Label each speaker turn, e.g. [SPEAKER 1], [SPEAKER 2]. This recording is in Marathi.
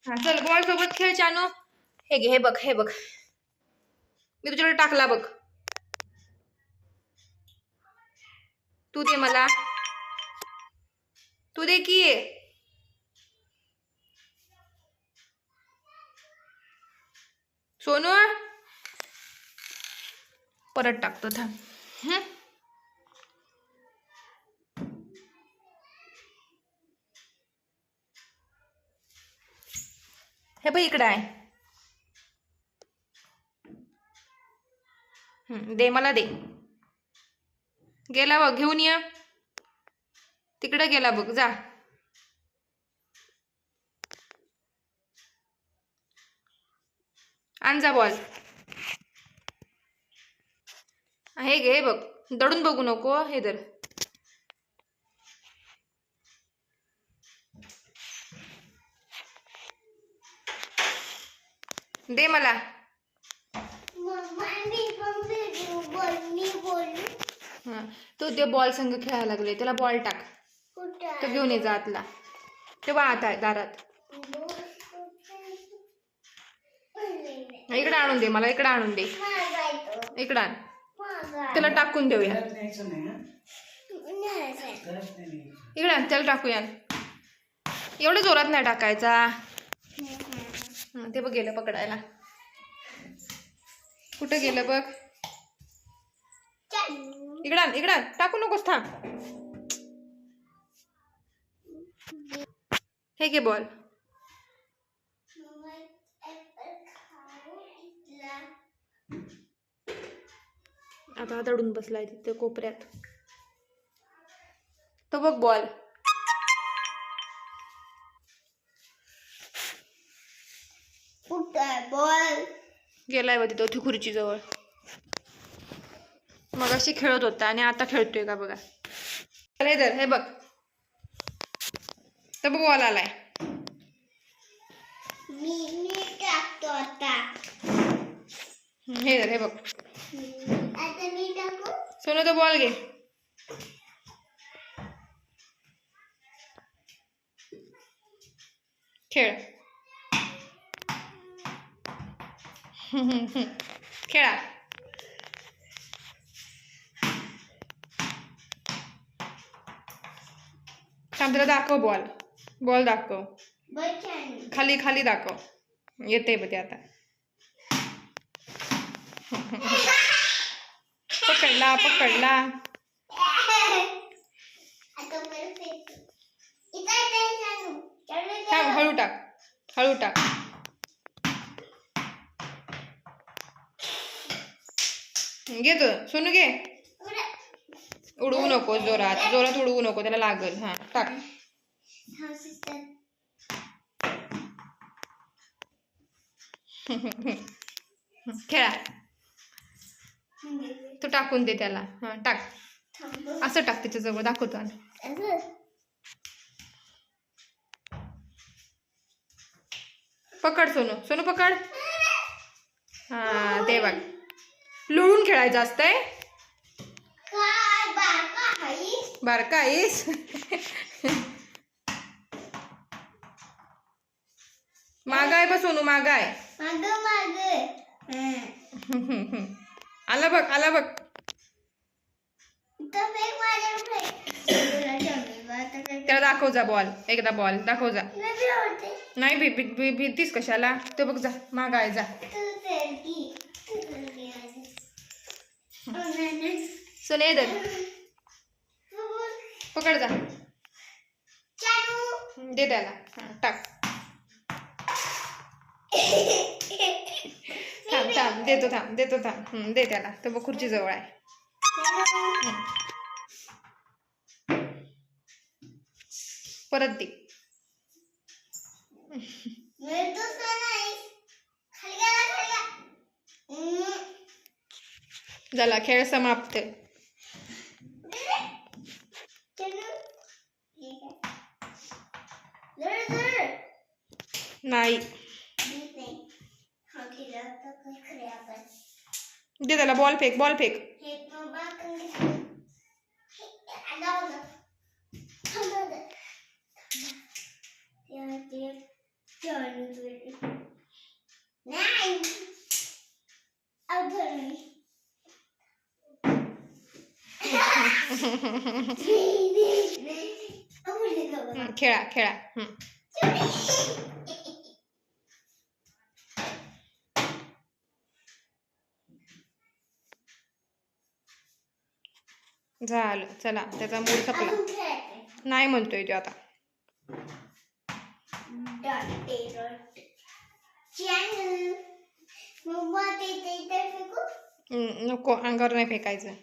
[SPEAKER 1] हा चल बॉल सोबत खेळ चानू. हे घे, हे बघ, हे बघ, मी तुझ्याकडे टाकला बघ. तू दे मला, तू दे की. सोनू परत टाकतो थांब. हे बघ इकडे आहे. दे मला, दे. गेला बघ, घेऊन ये. तिकडे गेला बघ, जा. आण जा बॉल. हे घे, हे बघ, दडून बघू नको. हे धर. दे मला. तो ते बॉल संग खेळायला लागले, त्याला बॉल टाक. तो घेऊन ये जा आतला. तेव्हा आत आहे दारात. इकडे आणून दे मला, इकडे आणून दे. इकडे आण, त्याला टाकून देऊया. इकडे आण, त्याला टाकूया. एवढं जोरात नाही टाकायचा. ते बघ गेलं पकडायला. कुठं गेलं बघ. इकडे आण, इकडे आण, टाकू नकोस, थांब. हे घे बॉल. आता दडून बसलाय तिथे कोपऱ्यात. तो बघ बॉल. बॉल गेलाय बघ तिथं खुर्ची जवळ. मगाशी खेळत होता आणि आता खेळतोय का बघा. हे धर, हे बघ, तर बघ बॉल आलाय. मी टाकतो आता. हे धर, हे बघ. आता मी टाकू. सोनू तो बॉल घे. खेळ. खेळा. त्याला दाखव बॉल. बॉल दाखव. खाली खाली दाखव. येते बघ ते आता. पकडला, पकडला. थांब, हळू टाक, हळू टाक. घे तो सोनू, घे. उडवू नको जोरात, जोरात उडवू नको, त्याला लागल. हा टाक. खेळा. तू टाकून दे त्याला. हा टाक. असं टाक त्याच्या जवळ, दाखवतो. पकड सोनू, सोनू पकड. हा ते बघ, लुळून खेळायचं असतंय. बारका आईस. माग आहे बघ सोनू, माग आहे. आला बघ, आला बघ. त्याला दाखव जा बॉल. एकदा बॉल दाखव जा. नाही भीतीस कशाला. ते बघ जा, माग आहे, जा. सोने दर, पकड जा. दे त्याला. टाक. थांब थांब, देतो, थांब देतो, थांब. दे त्याला. तो बघ खुर्ची जवळ आहे. परत दे. झाला खेळ समाप्त. नाही दे त्याला. Ball fake, ball fake. नाही अजून खेळा खेळा. झालं, चला त्याचा मूड संपला. नाही म्हणतोय तो आता. नको, अंगावर नाही फेकायचं.